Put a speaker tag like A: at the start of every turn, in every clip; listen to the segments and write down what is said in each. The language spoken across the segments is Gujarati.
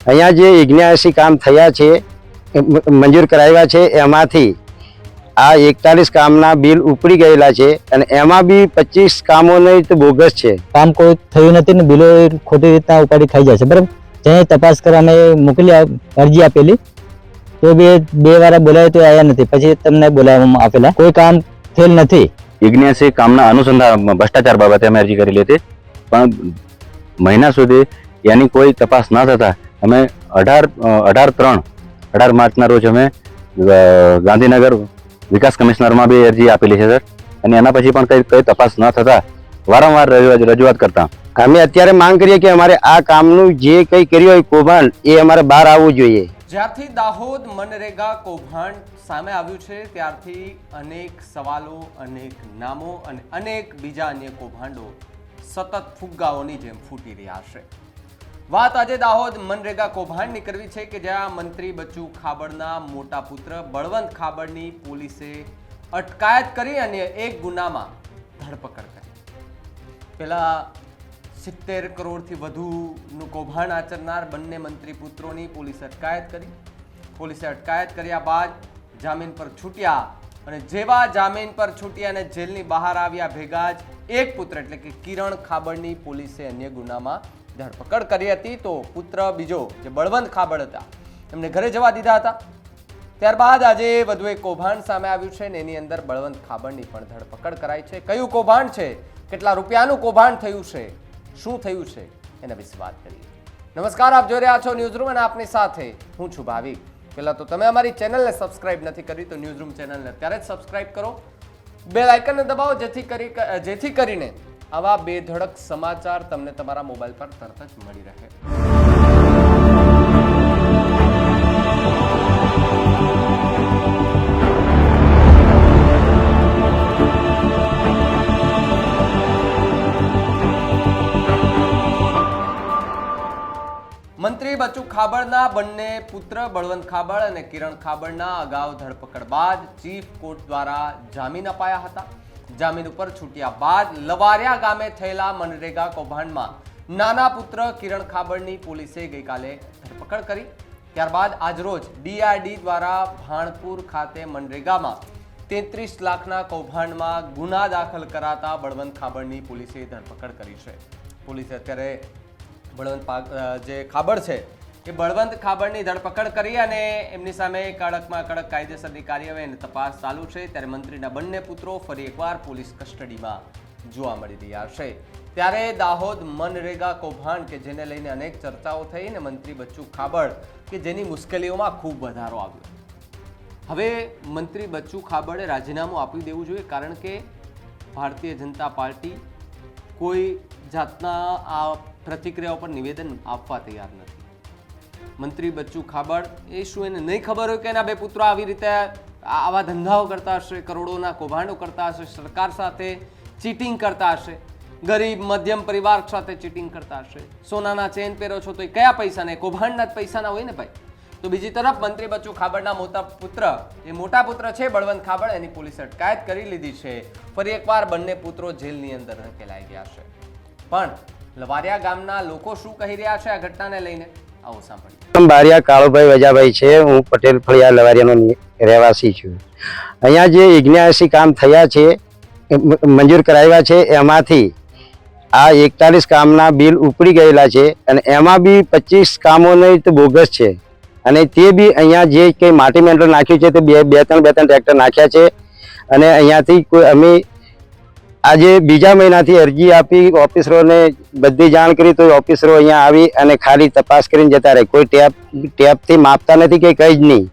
A: અહીંયા જે 79 કામ થયા છે મંજૂર કરાવ્યા છે એમાંથી આ 41 કામના બિલ ઉપડી ગયેલા છે અને એમાં બી 25 કામોને તો બોગસ છે.
B: કામ કોઈ થયું નથી ને બિલો ખોટી રીતના ઉપાડી ખાઈ જાય છે. બરાબર, જ્યાં તપાસ કરવા અમે મોકલી અરજી આપેલી તો બે વાર બોલાવ્યો તો આવ્યા નથી. પછી તમને બોલાવવામાં આપેલા, કોઈ કામ થયેલ નથી.
C: 79 કામના અનુસંધાન ભ્રષ્ટાચાર બાબતે અમે અરજી કરેલી હતી, પણ મહિના સુધી એની કોઈ તપાસ ન થતા અમે 18 માર્ચના રોજ અમે ગાંધીનગર વિકાસ કમિશનરમાં બી અરજી આપેલી છે સર. અને એના પછી પણ કઈ તપાસ ન થતા વારંવાર રજૂઆત કરતા
A: અમે અત્યારે માંગ કરીએ કે અમારે આ કામનું જે કંઈ કર્યું હોય કૌભાંડ એ અમારે બહાર આવવું જોઈએ.
D: જ્યારથી દાહોદ મનરેગા કૌભાંડ સામે આવ્યું છે ત્યારથી અનેક સવાલો, અનેક નામો અને અનેક બીજા અન્ય કૌભાંડો સતત ફુગ્ગાઓની જેમ ફૂટી રહ્યા છે. વાત આજે દાહોદ મનરેગા કૌભાંડની કરવી છે કે જ્યાં મંત્રી બચ્ચુ ખાબડના મોટા પુત્ર બળવંત ખાબડની પોલીસે અટકાયત કરી અને એક ગુનામાં ધરપકડ કરી. પેલા 70 કરોડથી વધુનું કૌભાંડ આચરનાર બંને મંત્રી પુત્રોની પોલીસે અટકાયત કરી. પોલીસે અટકાયત કર્યા બાદ જામીન પર છૂટ્યા અને જેવા જામીન પર છૂટ્યા અને જેલની બહાર આવ્યા ભેગા જ એક પુત્ર એટલે કે કિરણ ખાબડની પોલીસે અન્ય ગુનામાં ધરપકડ કરી હતી. તો પુત્ર બીજો જે બળવંત ખાબડ હતા એમને ઘરે જવા દીધા હતા. ત્યારબાદ આજે વધુ એક કૌભાંડ સામે આવ્યું છે ને એની અંદર બળવંત ખાબડની પણ ધરપકડ કરાઈ છે. કયું કૌભાંડ છે, કેટલા રૂપિયાનું કૌભાંડ થયું છે, શું થયું છે એના વિશે વાત કરીએ. નમસ્કાર, આપ જોઈ રહ્યા છો ન્યૂઝરૂમ અને આપની સાથે હું છું ભાવિક. પહેલા તો તમે અમારી ચેનલને સબસ્ક્રાઇબ નથી કરી તો ન્યૂઝરૂમ ચેનલને અત્યારે જ સબસ્ક્રાઇબ કરો, બેલ આઇકનને દબાવો જેથી કરીને આવા બેધડક સમાચાર તમને તમારા મોબાઈલ પર તરત જ મળી રહે. મંત્રી બચ્ચુ ખાબડના બંને પુત્ર બળવંત ખાબડ અને કિરણ ખાબડના અગાઉ ધરપકડ બાદ ચીફ કોર્ટ દ્વારા જામીન અપાયા હતા. જામીન ઉપર છૂટ્યા બાદ લવારિયા ગામે થયેલા મનરેગા કૌભાંડમાં નાના પુત્ર કિરણ ખાબડની પોલીસે ગઈકાલે ધરપકડ કરી. ત્યારબાદ આજરોજ ડીઆરડી દ્વારા ભાણપુર ખાતે મનરેગામાં 33 લાખના કૌભાંડમાં ગુના દાખલ કરાતા બળવંત ખાબડની પોલીસે ધરપકડ કરી છે. પોલીસે અત્યારે બળવંત જે ખાબડ છે એ બળવંત ખાબડની ધરપકડ કરી અને એમની સામે કડકમાં કડક કાયદેસરની કાર્યવાહી અને તપાસ ચાલુ છે. ત્યારે મંત્રીના બંને પુત્રો ફરી એકવાર પોલીસ કસ્ટડીમાં જોવા મળી રહ્યા છે. ત્યારે દાહોદ મનરેગા કૌભાંડ કે જેને લઈને અનેક ચર્ચાઓ થઈ અને મંત્રી બચ્ચુ ખાબડ કે જેની મુશ્કેલીઓમાં ખૂબ વધારો આવ્યો. હવે મંત્રી બચ્ચુ ખાબડે રાજીનામું આપી દેવું જોઈએ, કારણ કે ભારતીય જનતા પાર્ટી કોઈ જાતના આ પ્રતિક્રિયાઓ પર નિવેદન આપવા તૈયાર નથી. મંત્રી બચ્ચુ ખાબડ એ શું એને નહીં ખબર હોય કે એના બે પુત્રો આવી રીતે આવા ધંધાઓ કરતા હશે, કરોડોના કૌભાંડો કરતા હશે, સરકાર સાથે ચીટિંગ કરતા હશે, ગરીબ મધ્યમ પરિવાર સાથે ચીટિંગ કરતા હશે. સોનાના ચેન પહેરો છો તો એ કયા પૈસાના? કૌભાંડના જ પૈસાના હોય ને ભાઈ. તો બીજી તરફ મંત્રી બચ્ચુ ખાબડના મોટા પુત્ર છે બળવંત ખાબડ, એની પોલીસે અટકાયત કરી લીધી છે. ફરી એકવાર બંને પુત્રો જેલની અંદર ધકેલાઈ ગયા છે. પણ લવારિયા ગામના લોકો શું કહી રહ્યા છે આ ઘટનાને લઈને, આવો સાંભળીએ.
A: બારિયા કાળુભાઈ વજાભાઈ છે. હું પટેલ ફળિયા લવારિયાનો રહેવાસી છું. અહીંયા જે 79 કામ થયા છે મંજૂર કરાવ્યા છે એમાંથી આ 41 કામના બિલ ઉપડી ગયેલા છે અને એમાં બી 25 કામોને તો બોગસ છે. અને તે બી અહીંયા જે કંઈ માટી મેન્ટલ નાખ્યું છે તે બે ત્રણ ટ્રેક્ટર નાખ્યા છે. અને અહીંયાથી કોઈ અમે આજે બીજા મહિનાથી અરજી આપી, ઓફિસરોને બધી જાણ કરી તો ઓફિસરો અહીંયા આવી અને ખાલી તપાસ કરીને જતા રહે. કોઈ ટેપથી માપતા નથી કે કંઈ જ નહીં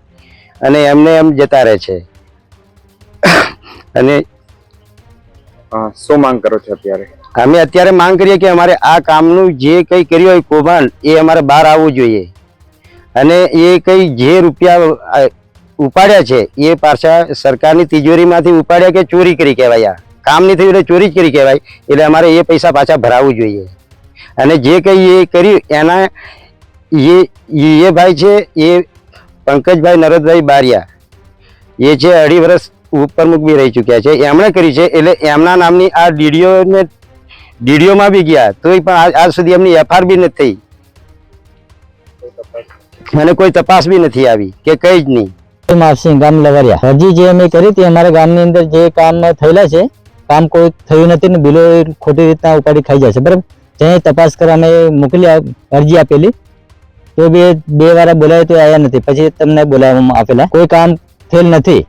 A: અને એમને એમ જતા રહે છે. અને
E: શું માંગ કરો છો અત્યારે?
A: અમે અત્યારે માંગ કરીએ કે અમારે આ કામનું જે કંઈ કર્યું હોય કૌભાંડ એ અમારે બહાર આવવું જોઈએ. અને એ કંઈ જે રૂપિયા ઉપાડ્યા છે એ પાછા સરકારની તિજોરીમાંથી ઉપાડ્યા કે ચોરી કરી કહેવાય. કામ નહીં થયું એટલે ચોરી જ કરી કહેવાય. એટલે અમારે એ પૈસા પાછા ભરાવવું જોઈએ. અને જે કંઈ એ કર્યું એના એ ભાઈ છે એ પંકજભાઈ નરોદભાઈ બારિયા, એ છે 2.5 વર્ષ ઉપરમુખ બી રહી ચૂક્યા છે, એમણે કરી છે. એટલે એમના નામની આ ડીડીઓમાં બી ગયા તોય પણ આજ સુધી એમની એફઆર બી નથી થઈ. અને કોઈ તપાસ બી નથી આવી કે કઈ જ નહીં.
B: માપસિંહ ગામ લવારિયા અરજી જે અમે કરી હતી અમારા ગામની અંદર જે કામ થયેલા છે કામ કોઈ થયું નથી ને બિલો ખોટી રીતના ઉપાડી ખાઈ જાય છે બરાબર. જ્યાં તપાસ કરવા અમે મોકલી અરજી આપેલી તો બે વાર બોલાય તો આવ્યા નથી. પછી તમને બોલાવવામાં આપેલા કોઈ કામ થયેલ નથી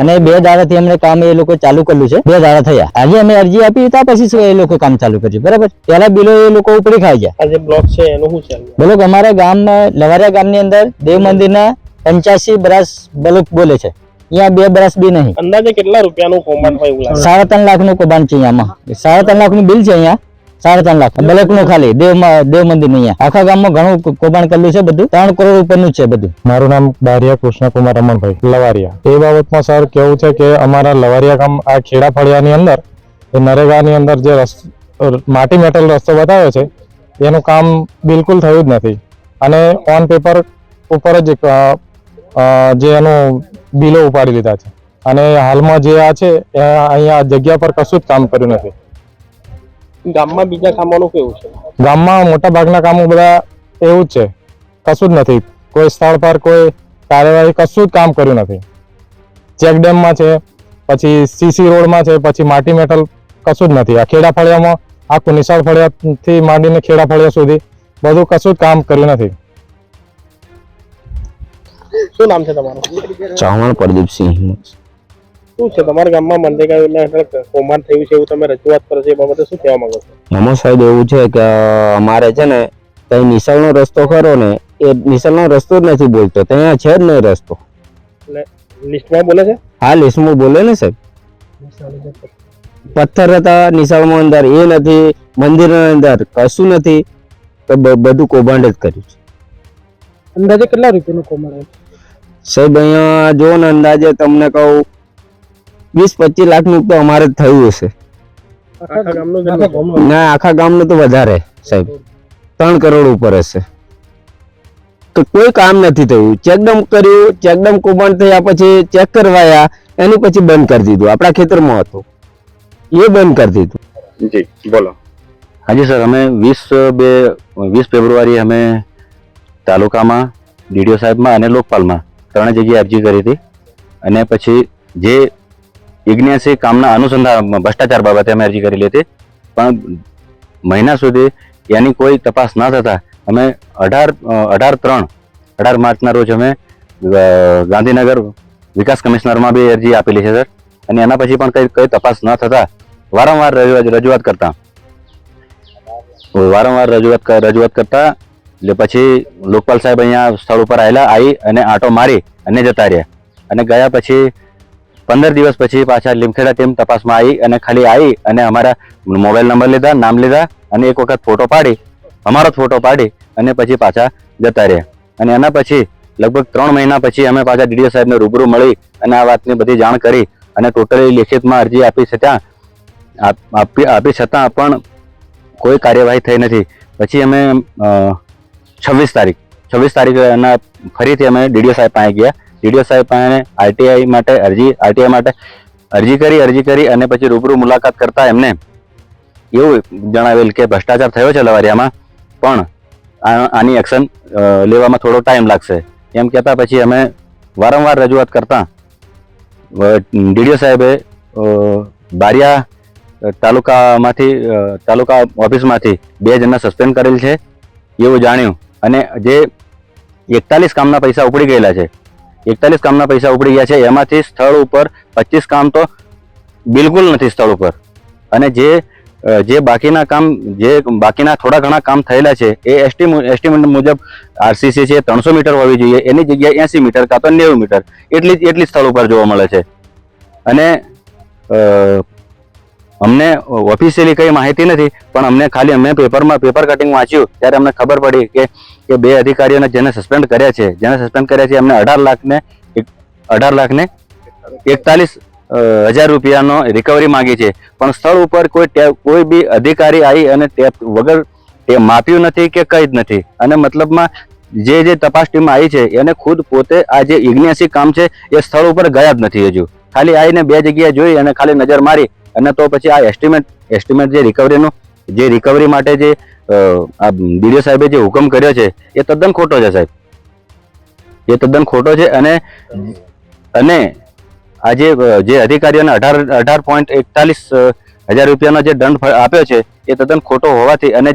B: અને 2 દાડાથી અમને કામ એ લોકો ચાલુ કર્યું છે. 2 દાડા થયા. આજે અમે અરજી આપી ત્યાં પછી શું એ લોકો કામ ચાલુ કર્યું બરાબર. પેલા બિલો એ લોકો ઉપડી ખાઈ ગયા.
F: આ જે બ્લોક છે એનું શું છે?
B: બ્લોક અમારા ગામમાં લવારિયા ગામની અંદર દેવ મંદિરના 85 બ્રાસ બ્લોક બોલે છે. અહીંયા 2 બ્રાસ બી નહીં.
F: અંદાજે કેટલા રૂપિયાનું કૌભાંડ હોય એવું લાગે?
B: 3.5 લાખનું કૌભાંડ છે અહીંયામાં. 3.5 લાખનું બિલ છે અહીંયા. 3.5 લાખ બ્લોકનું ખાલી દેવ મંદિર અહીંયા આખા ગામમાં ઘણું કૌભાંડ કરેલું છે. બધું 3 કરોડ ઉપરનું છે બધું.
G: મારું નામ બારિયા કૃષ્ણકુમાર રમણભાઈ લવારિયા. એ બાબતમાં સર કેવું છે કે અમારા લવારિયા ગામ આ ખેડા ફળિયાની અંદર એ નરેગાની અંદર જે માટી મેટલ રસ્તો બતાવ્યો છે એનું કામ બિલકુલ થયું જ નથી અને ઓન પેપર ઉપર જ જે એનું બિલો ઉપાડી લીધા છે અને હાલમાં જે આ છે એ અહીંયા જગ્યા પર કશું જ કામ કર્યું નથી.
F: ગામમાં બીજા કામોનું કેવું છે?
G: ગામમાં મોટા ભાગના કામો બધા એવું જ છે, કશું જ નથી. કોઈ સ્થળ પર કોઈ કાર્યવાહી કશું જ કામ કર્યું નથી. ચેક ડેમમાં છે, પછી સીસી રોડમાં છે, પછી માટી મેટલ કશું જ નથી. આ ખેડા ફળિયામાં આખું નિશાળ ફળિયાથી માંડીને ખેડા ફળિયા સુધી બધું કશું જ કામ કર્યું નથી.
F: શું નામ છે તમારું?
C: ચૌહાણ પ્રદીપસિંહ.
F: શું છે તમારા ગામમાં મનરેગા યોજના હેઠળ કૌભાંડ થયું છે એવું તમે રજૂઆત કરો છો, એ બાબતે શું કહેવા માંગો છો?
A: આમાં સાહેબ એવું છે કે અમારે છે ને ત્યાં નિશાળનો રસ્તો ખરો ને એ નિશાળનો રસ્તો જ નથી બોલતો. ત્યાં છે જ નહીં રસ્તો.
F: લિસ્ટમાં બોલે છે?
A: હા, લિસ્ટમાં બોલે ને સાહેબ. પથ્થર હતા નિશાળમાં અંદર એ નથી, મંદિરના અંદર કશું નથી. તો બધું કૌભાંડ જ કર્યું છે.
F: અંદાજે કેટલા રૂપિયાનું કૌભાંડ?
A: સાહેબ અહીંયા જો ને અંદાજે તમને કહું 20-25 લાખનું તો અમારે જ થયું હશે.
F: આખા ગામનું?
A: ના, આખા ગામનું તો વધારે સાહેબ, 3 કરોડ ઉપર હશે. તો કોઈ કામ નથી થયું. ચેકડમ કર્યું, ચેકડમ કૌભાંડ થયા પછી ચેક કરવાયા, એની પછી બંધ કરી દીધું. આપણા ખેતરમાં હતું એ બંધ કરી દીધું.
E: જી બોલો.
C: હાજી સર, અમે 20 ફેબ્રુઆરી અમે તાલુકામાં ડીડીઓ સાહેબમાં અને લોકપાલમાં 3 જગ્યાએ અરજી કરી હતી અને પછી જે 79 કામના અનુસંધાન ભ્રષ્ટાચાર બાબતે અમે અરજી કરેલી હતી, પણ મહિના સુધી એની કોઈ તપાસ ન થતા અમે 18 માર્ચના રોજ અમે ગાંધીનગર વિકાસ કમિશનરમાં બી અરજી આપેલી છે સર. અને એના પછી પણ કઈ તપાસ ન થતા વારંવાર રજૂઆત કરતા એટલે પછી લોકપાલ સાહેબ અહીંયા સ્થળ ઉપર આવી અને આંટો મારી અને જતા રહ્યા. અને ગયા પછી 15 દિવસ પછી પાછા લીમખેડા ટીમ તપાસમાં આવી અને અમારા મોબાઈલ નંબર લીધા, નામ લીધા અને એક વખત ફોટો પાડી, અમારો જ ફોટો પાડી અને પછી પાછા જતા રહ્યા. અને એના પછી લગભગ 3 મહિના પછી અમે પાછા ડીડીઓ સાહેબને રૂબરૂ મળી અને આ વાતની બધી જાણ કરી અને ટોટલી લેખિતમાં અરજી આપી છતાં પણ કોઈ કાર્યવાહી થઈ નથી. પછી અમે 26 તારીખે ફરીથી અમે ડીડીઓ સાહેબ પાસે ગયા. ડીડીઓ સાહેબ પાસે આરટીઆઈ માટે અરજી કરી અને પછી રૂબરૂ મુલાકાત કરતા એમને એવું જણાવેલ કે ભ્રષ્ટાચાર થયો છે લવારિયામાં, પણ આની એક્શન લેવામાં થોડો ટાઈમ લાગશે એમ કહેતા પછી અમે વારંવાર રજૂઆત કરતા ડીડીઓ સાહેબે બારિયા તાલુકા ઓફિસમાંથી 2 જણને સસ્પેન્ડ કરેલ છે એવું જાણ્યું. અને જે 41 કામના પૈસા ઉપડી ગયેલા છે, 41 કામના પૈસા ઉપડી ગયા છે, એમાંથી સ્થળ ઉપર 25 કામ તો બિલકુલ નથી સ્થળ ઉપર. અને જે બાકીના થોડા ઘણા કામ થયેલા છે એ એસ્ટિમેટ મુજબ આરસીસી છે 300 મીટર હોવી જોઈએ, એની જગ્યાએ 80 મીટર કાં તો 90 મીટર એટલી સ્થળ ઉપર જોવા મળે છે. અને અમને ઓફિશિયલી કઈ માહિતી નથી, પણ અમે પેપર કટિંગ વાંચ્યું ત્યારે અમને ખબર પડી કે 2 અધિકારીઓને જેને સસ્પેન્ડ કર્યા છે એમને 18 લાખ ને 41,000 રૂપિયાનો રિકવરી માંગી છે. પણ સ્થળ ઉપર કોઈ બી અધિકારી આવી અને ટેપ વગર માપ્યું નથી કે કઈ જ નથી. અને મતલબમાં જે તપાસ ટીમ આવી છે એને ખુદ પોતે આ જે 79 કામ છે એ સ્થળ ઉપર ગયા જ નથી. હજુ ખાલી આવીને 2 જગ્યાએ જોઈ અને ખાલી નજર મારી અને તો પછી આ એસ્ટિમેટ જે રિકવરીનું જે રિકવરી માટે જે આ ડીડીઓ સાહેબે જે હુકમ કર્યો છે એ તદ્દન ખોટો છે સાહેબ, એ તદ્દન ખોટો છે. અને આજે જે અધિકારીઓને 18.41 રૂપિયાનો જે દંડ આપ્યો છે એ તદ્દન ખોટો હોવાથી અને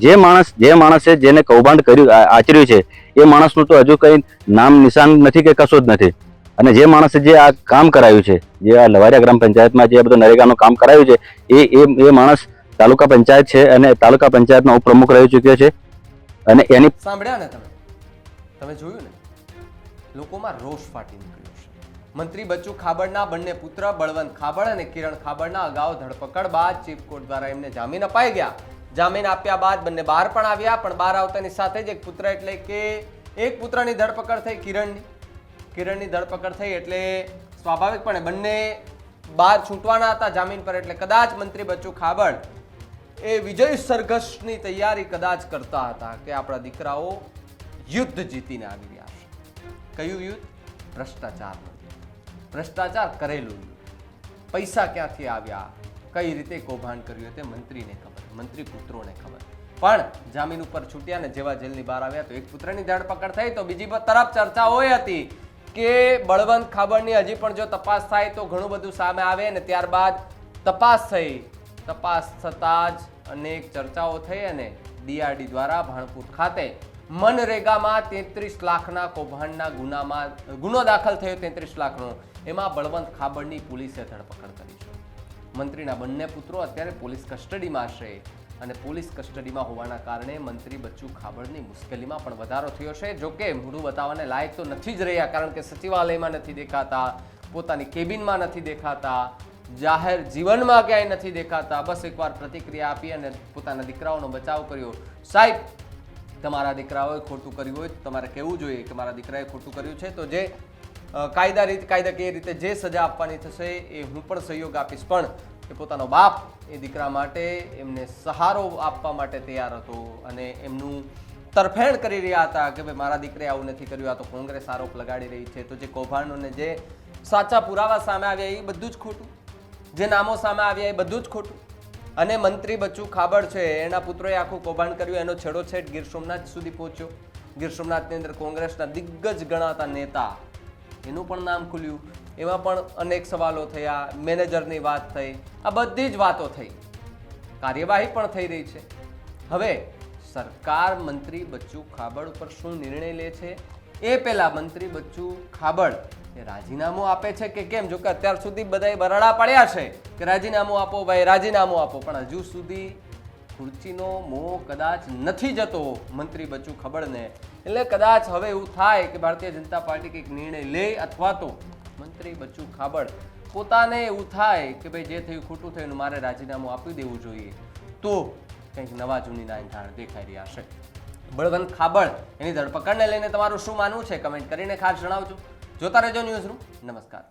C: જે માણસે જેને કૌભાંડ કર્યું આચર્યું છે એ માણસનું તો હજુ કઈ નામ નિશાન નથી કે કશું જ નથી. અને જે માણસે જે આ કામ કરાયું છે, જે આ લવારિયા ગ્રામ પંચાયતમાં જે બધું નરેગાનું કામ કરાયું છે એ માણસ તાલુકા પંચાયત છે અને તાલુકા પંચાયતનો ઉપપ્રમુખ રહી ચૂક્યો છે. અને એની
D: સાંભળ્યા ને તમે જોયું ને, લોકોમાં રોષ ફાટી નીકળ્યો છે. મંત્રી બચ્ચુ ખાબડના બંને પુત્ર બળવંત ખાબડ અને કિરણ ખાબડના અગાઉ ધરપકડ બાદ ચીફ કોર્ટ દ્વારા એમને જામીન અપાઈ ગયા. જામીન આપ્યા બાદ બંને બહાર પણ આવ્યા, પણ બહાર આવતાની સાથે જ એક પુત્ર એટલે કે એક પુત્રની ધરપકડ થઈ, કિરણની ધરપકડ થઈ એટલે સ્વાભાવિકપણે બંને બહાર છૂટવાના હતા જામીન પર. એટલે કદાચ મંત્રી બચ્ચુ ખાબડ એ વિજય સરઘસની તૈયારી કદાચ કરતા હતા કે આપણા દીકરાઓ યુદ્ધ જીતીને આવી રહ્યા છે. કયું યુદ્ધ? ભ્રષ્ટાચારનું. ભ્રષ્ટાચાર કરેલું યુદ્ધ. પૈસા ક્યાંથી આવ્યા, કઈ રીતે કૌભાંડ કર્યું તે મંત્રીને ખબર, મંત્રી પુત્રોને ખબર. પણ જામીન ઉપર છૂટ્યા ને જેવા જેલની બહાર આવ્યા તો એક પુત્રની ધરપકડ થઈ. તો બીજી તરફ ચર્ચાઓ એ હતી કે બળવંત ખાબડની હજી પણ જો તપાસ થાય તો ઘણું બધું સામે આવે ને ત્યારબાદ તપાસ થઈ. તપાસ થતાં જ અનેક ચર્ચાઓ થઈ અને ડીઆરડી દ્વારા ભાણપુર ખાતે મનરેગામાં 33 લાખના કૌભાંડના ગુનો દાખલ થયો, 33 લાખનો. એમાં બળવંત ખાબડની પોલીસે ધરપકડ કરી છે. મંત્રીના બંને પુત્રો અત્યારે પોલીસ કસ્ટડીમાં છે અને પોલીસ કસ્ટડીમાં હોવાના કારણે મંત્રી બચ્ચુ ખાબડની મુશ્કેલીમાં પણ વધારો થયો છે. જોકે મોઢું બતાવવાને લાયક તો નથી જ રહ્યા, કારણ કે સચિવાલયમાં નથી દેખાતા, પોતાની કેબિનમાં નથી દેખાતા, જાહેર જીવનમાં ક્યાંય નથી દેખાતા. બસ એકવાર પ્રતિક્રિયા આપી અને પોતાના દીકરાઓનો બચાવ કર્યો. સાહેબ, તમારા દીકરાઓએ ખોટું કર્યું હોય તો તમારે કહેવું જોઈએ કે મારા દીકરાએ ખોટું કર્યું છે, તો જે કાયદાકીય રીતે જે સજા આપવાની થશે એ હું પણ સહયોગ આપીશ. પણ એ પોતાનો બાપ એ દીકરા માટે એમને સહારો આપવા માટે તૈયાર હતો અને એમનું તરફેણ કરી રહ્યા હતા કે ભાઈ મારા દીકરે આવું નથી કર્યું, આ તો કોંગ્રેસ આરોપ લગાડી રહી છે. તો જે કૌભાંડોને જે સાચા પુરાવા સામે આવ્યા એ બધું જ ખોટું, જે નામો સામે આવ્યા એ બધું જ ખોટું. અને મંત્રી બચ્ચુ ખાબડ છે એના પુત્રોએ આખું કૌભાંડ કર્યું, એનો છેડો છેડ ગીર સોમનાથ સુધી પહોંચ્યો. ગીર સોમનાથની અંદર કોંગ્રેસના દિગ્ગજ ગણાતા નેતા એનું પણ નામ ખુલ્યું. એમાં પણ અનેક સવાલો થયા, મેનેજરની વાત થઈ, આ બધી જ વાતો થઈ. કાર્યવાહી પણ થઈ રહી છે. હવે સરકાર મંત્રી બચ્ચુ ખાબડ ઉપર શું નિર્ણય લે છે એ પહેલા મંત્રી બચ્ચુ ખાબડ એ રાજીનામું આપે છે કે કેમ? જો કે અત્યાર સુધી બધાએ બરાડા પાડ્યા છે કે રાજીનામું આપો ભાઈ, રાજીનામું આપો, પણ હજુ સુધી ખુરચીનો મોહ કદાચ નથી જતો મંત્રી બચ્ચુ ખાબડને. એટલે કદાચ હવે એવું થાય કે ભારતીય જનતા પાર્ટી કંઈક નિર્ણય લે અથવા તો મંત્રી બચ્ચુ ખાબડ પોતાને એવું થાય કે ભાઈ જે થયું ખોટું થયું, મારે રાજીનામું આપી દેવું જોઈએ, તો કંઈક નવા જૂનીના ઇંધાણ દેખાઈ રહ્યા છે. બળવંત ખાબડ એની ધરપકડને લઈને તમારું શું માનવું છે કમેન્ટ કરીને ખાસ જણાવજો. જોતા રહેજો ન્યૂઝરૂમ. નમસ્કાર.